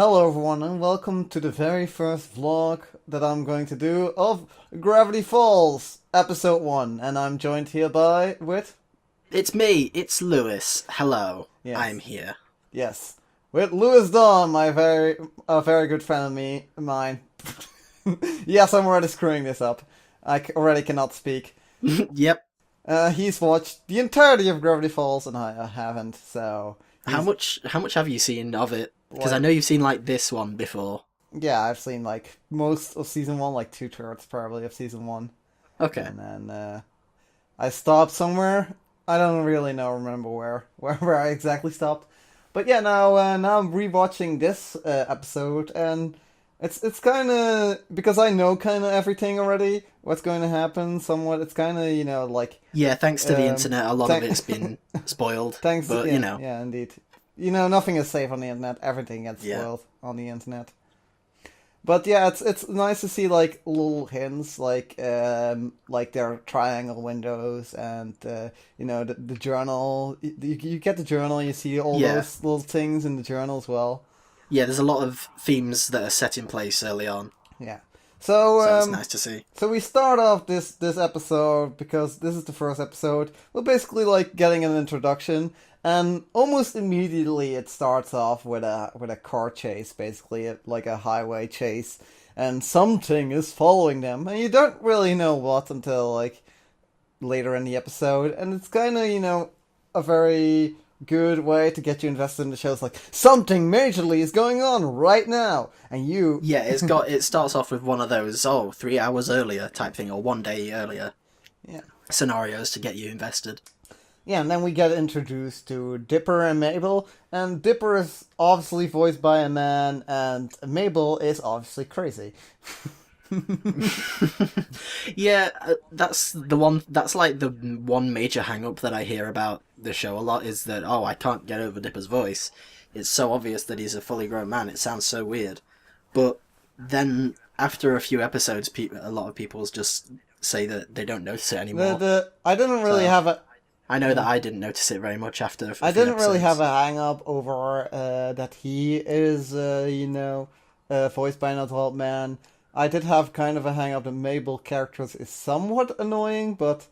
Hello everyone and welcome to the very first vlog that I'm going to do of Gravity Falls episode 1, and I'm joined here with... It's me, it's Lewis. Hello, Yes. I'm here. Yes, with Lewis Dawn, a very good friend of mine. Yes, I'm already screwing this up. Already cannot speak. Yep. He's watched the entirety of Gravity Falls and I haven't, so... How much have you seen of it? Because Like- I know you've seen like this one before. Yeah, I've seen like most of season 1, like 2/3 probably of season 1. Okay. And then I stopped somewhere. I don't really remember where I exactly stopped. But yeah, now I'm rewatching this episode, and it's kind of, because I know kind of everything already, what's going to happen somewhat. It's kind of, like... Yeah, thanks to the internet, a lot of it's been spoiled. Thanks, but yeah, yeah, indeed. Nothing is safe on the internet. Everything gets spoiled on the internet. But yeah, it's nice to see like little hints, like their triangle windows, and the journal. You get the journal. You see all those little things in the journal as well. Yeah, there's a lot of themes that are set in place early on. Yeah. So it's nice to see. So we start off this episode, because this is the first episode. We're basically like getting an introduction. And almost immediately it starts off with a car chase, basically, like a highway chase, and something is following them, and you don't really know what until like later in the episode, and it's kind of a very good way to get you invested in the show. It's like something majorly is going on right now, and you it starts off with one of those 3 hours earlier type thing, or 1 day earlier scenarios to get you invested. Yeah, and then we get introduced to Dipper and Mabel, and Dipper is obviously voiced by a man, and Mabel is obviously crazy. Yeah, that's the one. That's like the one major hang-up that I hear about the show a lot, is that, I can't get over Dipper's voice. It's so obvious that he's a fully grown man. It sounds so weird. But then after a few episodes, a lot of people just say that they don't notice it anymore. I didn't really have a... I know that I didn't notice it very much after a few I didn't really episodes. have a hang-up over that he is, voiced by an adult man. I did have kind of a hang-up that Mabel characters is somewhat annoying, but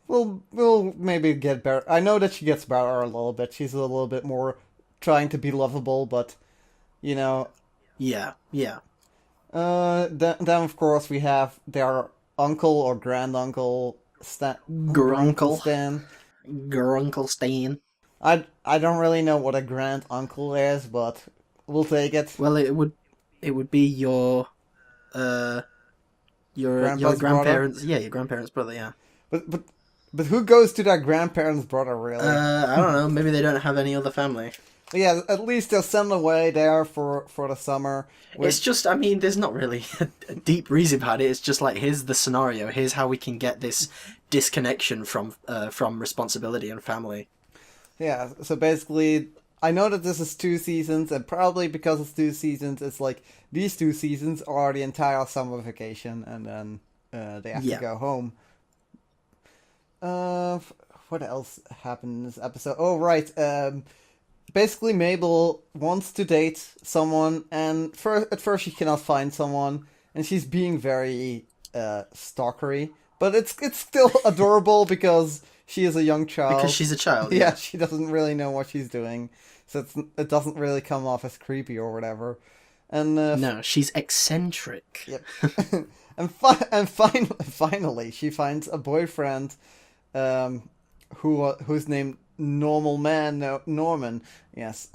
we'll maybe get better. I know that she gets better a little bit. She's a little bit more trying to be lovable, but, Yeah. Then of course we have their uncle or granduncle, Gruncle. Stan. Gruncle Stan. I don't really know what a grand uncle is, but we'll take it. Well, it would be your Grandpa's grandparents. brother? Yeah, your grandparents' brother. Yeah. But who goes to their grandparents' brother, really? I don't know. Maybe they don't have any other family. But yeah, at least they're sent away there for the summer. It's just, I mean, there's not really a deep reason behind it. It's just like, here's the scenario. Here's how we can get this disconnection from responsibility and family. Yeah, so basically, I know that this is 2 seasons, and probably because it's 2 seasons, it's like, these 2 seasons are the entire summer vacation, and then they have to go home. What else happened in this episode? Oh, right, basically Mabel wants to date someone, and at first she cannot find someone, and she's being very stalkery, but it's still adorable because she is a young child. Because she's a child. Yeah, she doesn't really know what she's doing, so it doesn't really come off as creepy or whatever. And no, she's eccentric. Yep. and finally she finds a boyfriend, who's named Normal Man Norman. Yes.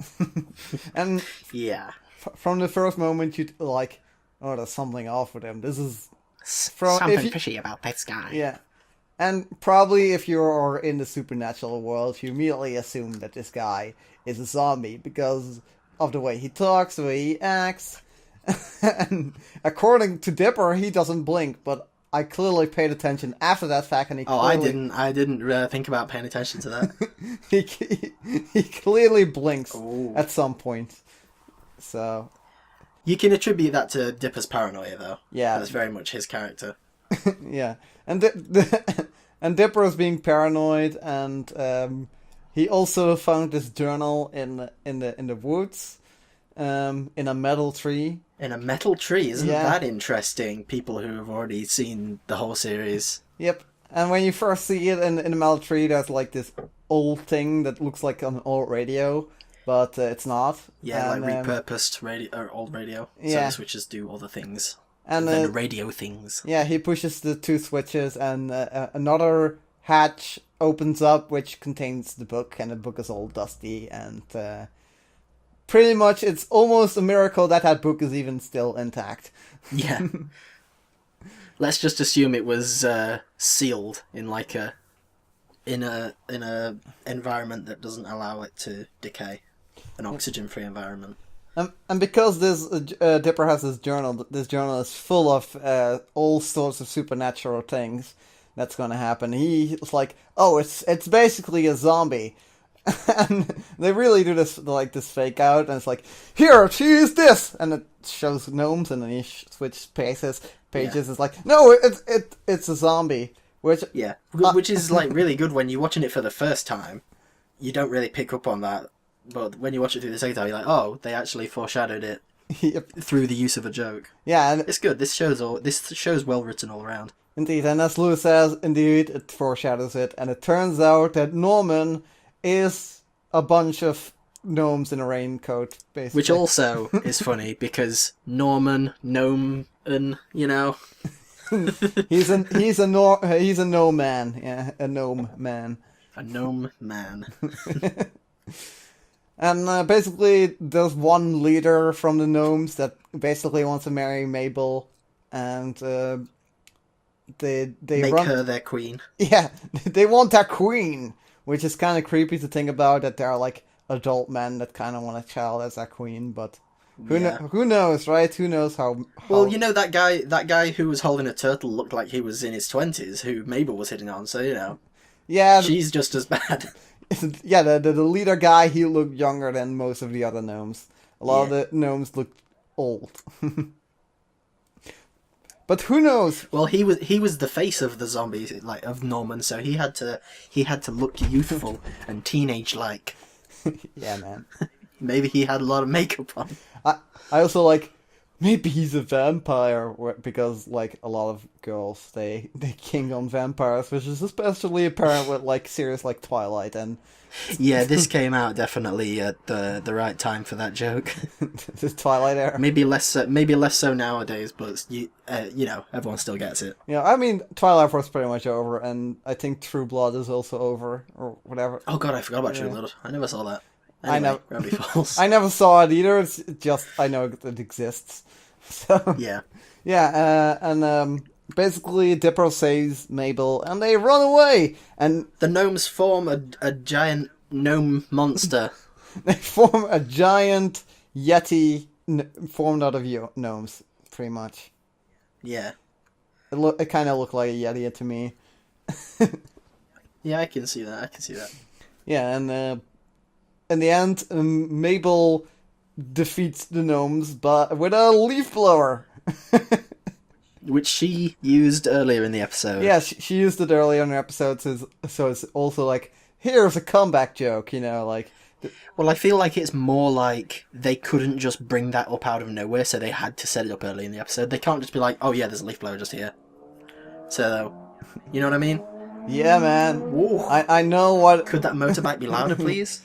And yeah. From the first moment you'd like, there's something off with him. This is something fishy about this guy. Yeah. And probably if you're in the supernatural world, you immediately assume that this guy is a zombie because of the way he talks, the way he acts. And according to Dipper, he doesn't blink, but I clearly paid attention after that fact, and I didn't think about paying attention to that. he clearly blinks Ooh. at some point. So you can attribute that to Dipper's paranoia, though. Yeah, that's very much his character. Yeah, and and Dipper is being paranoid, and he also found this journal in the woods. in a metal tree. In a metal tree, isn't Yeah. that interesting? People who have already seen the whole series. Yep. And when you first see it in the metal tree, there's like this old thing that looks like an old radio, but it's not. Yeah, And, like repurposed radio or old radio. So Yeah. the switches do other things and than radio things. yeah, he pushes the two switches, and another hatch opens up, which contains the book, and the book is all dusty, and pretty much it's almost a miracle that that book is even still intact. Yeah. Let's just assume it was sealed in like a environment that doesn't allow it to decay, an oxygen-free environment. And because this Dipper has this journal is full of all sorts of supernatural things that's going to happen. He's like, oh, it's basically a zombie. And they really do this fake out, and it's like, here, choose this, and it shows gnomes, and then he switches pages. It's like, no, it's a zombie, which which is like really good when you're watching it for the first time. You don't really pick up on that, but when you watch it through the second time, you're like, oh, they actually foreshadowed it through the use of a joke. Yeah, and it's good. This show's well written all around. Indeed, and as Lou says, indeed, it foreshadows it, and it turns out that Norman is a bunch of gnomes in a raincoat, basically. Which also is funny, because Norman, gnome, and, you know... he's a gnome man. Yeah, a gnome man. A gnome man. And basically, there's one leader from the gnomes that basically wants to marry Mabel, and they make run her their queen. Yeah, they want their queen, which is kind of creepy to think about, that they're like adult men that kind of want a child as their queen, but who knows, right? Who knows how... Well, you know, that guy who was holding a turtle looked like he was in his 20s, who Mabel was hitting on, so, you know. Yeah. She's just as bad. Yeah, the leader guy, he looked younger than most of the other gnomes. A lot of the gnomes looked old. But who knows? Well, he was the face of the zombies, like of Norman, so he had to look youthful and teenage-like. Yeah, man. Maybe he had a lot of makeup on. I also maybe he's a vampire, because like a lot of girls they king on vampires, which is especially apparent with series like Twilight and. Yeah, this came out definitely at the right time for that joke. The Twilight era. Maybe less so nowadays, but you know, everyone still gets it. Yeah, I mean, Twilight was pretty much over, and I think True Blood is also over, or whatever. Oh god, I forgot about True Blood. I never saw that. Anyway, I know. Gravity Falls. I never saw it either. It's just I know it exists. So yeah. And basically Dipper saves Mabel, and they run away, and the gnomes form a giant gnome monster. They form a giant yeti formed out of gnomes, pretty much. Yeah. It kind of looked like a yeti to me. Yeah, I can see that. Yeah, and in the end, Mabel defeats the gnomes, but with a leaf blower. Which she used earlier in the episode. Yeah, she used it earlier in the episode, so it's also like, here's a comeback joke, you know, like... Well, I feel like it's more like they couldn't just bring that up out of nowhere, so they had to set it up early in the episode. They can't just be like, oh yeah, there's a leaf blower just here. So, you know what I mean? Yeah, man. I know what... Could that motorbike be louder, please?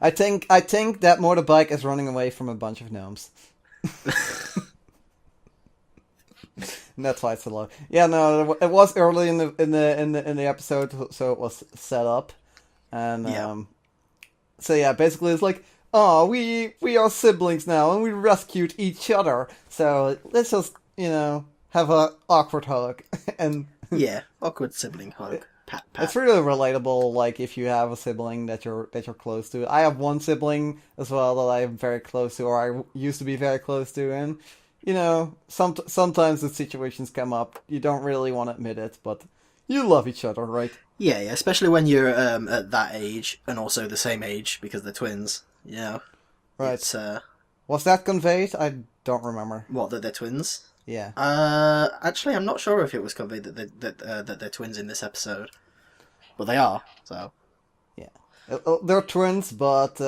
I think that motorbike is running away from a bunch of gnomes. And that's why it's so low. Yeah, no, it was early in the episode, so it was set up, and so yeah, basically it's like, oh, we are siblings now, and we rescued each other, so let's just have a awkward hug, and yeah, awkward sibling hug. Pat, pat. It's really relatable, like if you have a sibling that you're close to. I have one sibling as well that I'm very close to, or I used to be very close to, and sometimes the situations come up. You don't really want to admit it, but you love each other, right? Yeah, especially when you're at that age, and also the same age, because they're twins, Right. Was that conveyed? I don't remember. What, that they're twins? Yeah. Actually, I'm not sure if it was conveyed that they're twins in this episode. But they are, so... Yeah. They're twins, but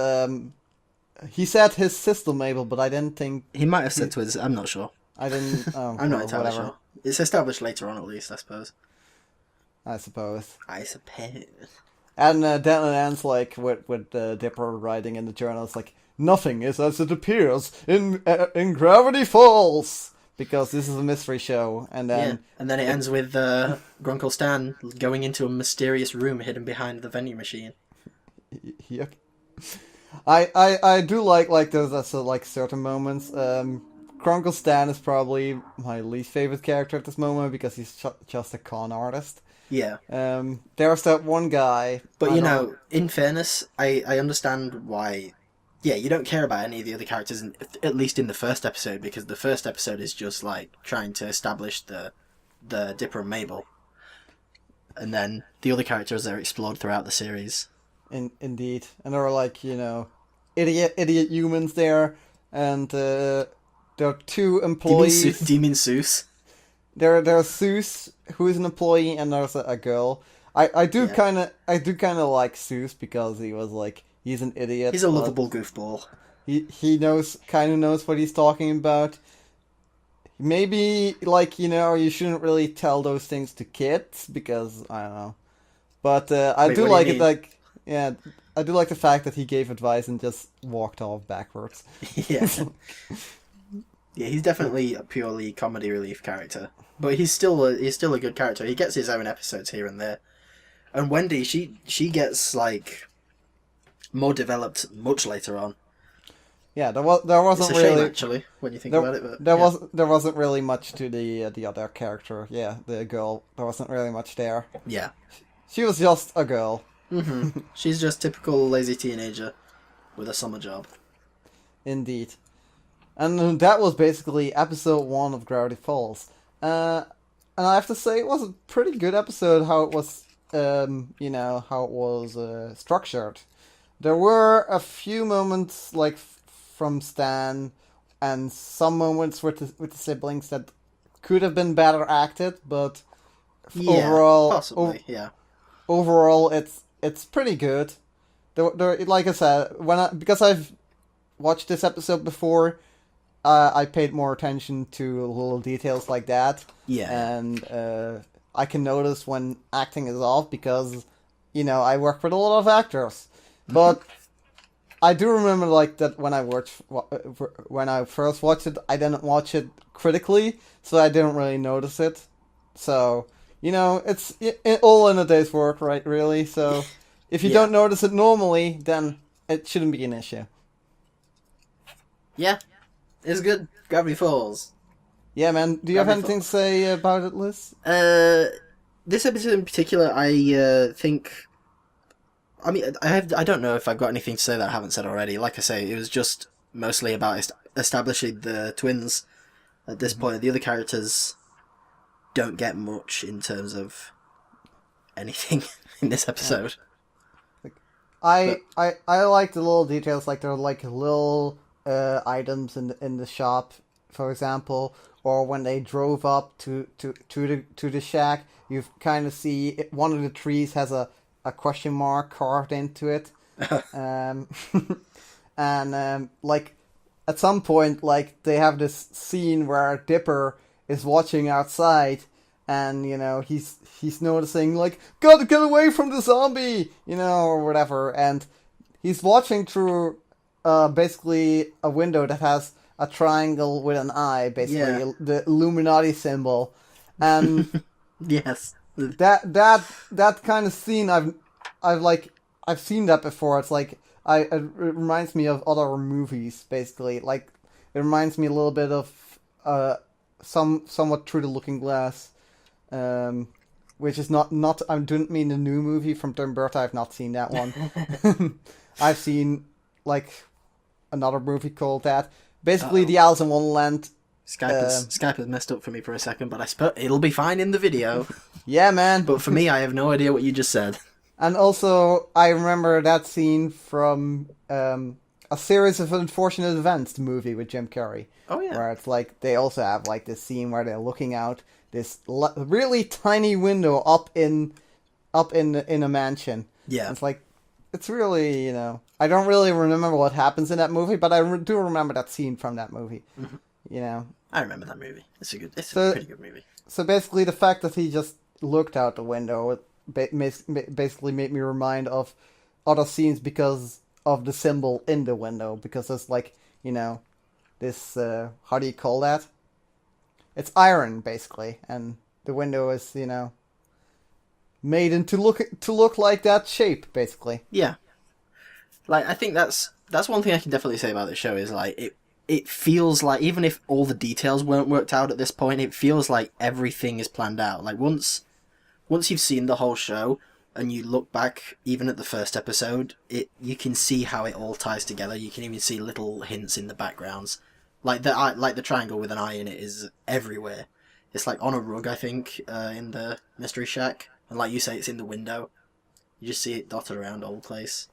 He said his sister Mabel, but I didn't think He might have said to his... I'm not sure. I didn't. Oh, I'm not well, entirely whatever. sure. It's established later on, at least, I suppose. I suppose. I suppose. And then it ends like with Dipper writing in the journal. It's like nothing is as it appears in Gravity Falls, because this is a mystery show. And then and then it ends with Grunkle Stan going into a mysterious room hidden behind the vending machine. Yep. I do like those like certain moments. Grunkle Stan is probably my least favorite character at this moment because he's just a con artist. Yeah. There's that one guy. But, in fairness, I understand why... Yeah, you don't care about any of the other characters, at least in the first episode, because the first episode is just, like, trying to establish the Dipper and Mabel. And then the other characters are explored throughout the series. Indeed. And there are, like, idiot humans there, and there are two employees. Do you mean Seuss? There's Seuss, who is an employee, and there's a girl. I do kind of like Seuss because he was like, he's an idiot. He's a lovable goofball. He kind of knows what he's talking about. Maybe like you shouldn't really tell those things to kids because I don't know. But I do like it. Like I do like the fact that he gave advice and just walked off backwards. Yeah. Yeah, he's definitely a purely comedy relief character, but he's still a good character. He gets his own episodes here and there, and Wendy she gets like more developed much later on. Yeah, there wasn't it's a really shame, actually when you think about it. But there wasn't really much to the other character. Yeah, the girl. There wasn't really much there. Yeah, she was just a girl. Mm-hmm. She's just typical lazy teenager with a summer job. Indeed. And that was basically episode 1 of Gravity Falls. And I have to say, it was a pretty good episode, how it was, how it was structured. There were a few moments, like, from Stan, and some moments with the siblings that could have been better acted, but overall... possibly, Overall, it's pretty good. There, like I said, because I've watched this episode before... I paid more attention to little details like that. Yeah. And I can notice when acting is off because, I work with a lot of actors. But I do remember like that when I first watched it, I didn't watch it critically, so I didn't really notice it. So, it's all in a day's work, right, really? So if you don't notice it normally, then it shouldn't be an issue. Yeah. It's good. Gravity Falls. Yeah, man. Do you have anything to say about it, Liz? This episode in particular, I think... I mean, I don't know if I've got anything to say that I haven't said already. Like I say, it was just mostly about establishing the twins. At this point, the other characters don't get much in terms of anything in this episode. I like the little details, like there are like little... items in the shop, for example, or when they drove up to the shack, you kind of see one of the trees has a question mark carved into it, and like at some point, like they have this scene where Dipper is watching outside, and he's noticing like gotta get away from the zombie, or whatever, and he's watching through. Basically a window that has a triangle with an eye, basically the Illuminati symbol, and yes, that kind of scene I've seen that before. It's like it reminds me of other movies, basically. Like it reminds me a little bit of somewhat Through the Looking Glass, which is not I didn't mean the new movie from Tim Burton. I've not seen that one. I've seen like another movie called that. Basically, the Alice in Wonderland. Skype has messed up for me for a second, but I suppose it'll be fine in the video. Yeah, man. But for me, I have no idea what you just said. And also, I remember that scene from A Series of Unfortunate Events, the movie with Jim Carrey. Oh, yeah. Where it's like, they also have like this scene where they're looking out this really tiny window up in a mansion. Yeah. It's like, it's really, I don't really remember what happens in that movie, but I do remember that scene from that movie. Mhm. You know. I remember that movie. It's a So- pretty good movie. So basically, the fact that he just looked out the window basically made me remind of other scenes because of the symbol in the window. Because there's like, this, how do you call that? It's iron, basically, and the window is, made into look like that shape, basically. Yeah, like I think that's one thing I can definitely say about the show is like it feels like even if all the details weren't worked out at this point, it feels like everything is planned out. Like once you've seen the whole show and you look back even at the first episode, you can see how it all ties together. You can even see little hints in the backgrounds. Like the triangle with an eye in it is everywhere. It's like on a rug, I think, in the mystery shack, and like you say, it's in the window. You just see it dotted around all the place.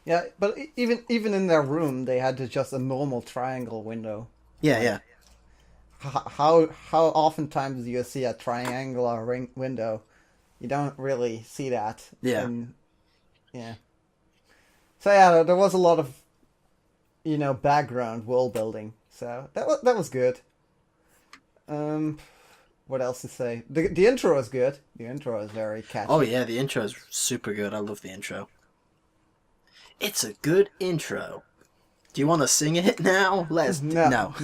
Yeah, but even in their room, they had just a normal triangle window. Yeah. How oftentimes do you see a triangular window? You don't really see that. Yeah. Yeah. So yeah, there was a lot of, background world building. So that was good. What else to say? The intro is good. The intro is very catchy. Oh yeah, the intro is super good. I love the intro. It's a good intro. Do you want to sing it now? No,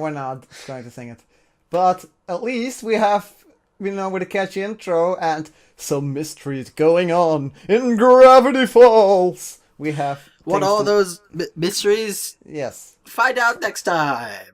we're not going to sing it. But at least we have, with a catchy intro and some mysteries going on in Gravity Falls. We have. What are those mysteries? Yes. Find out next time.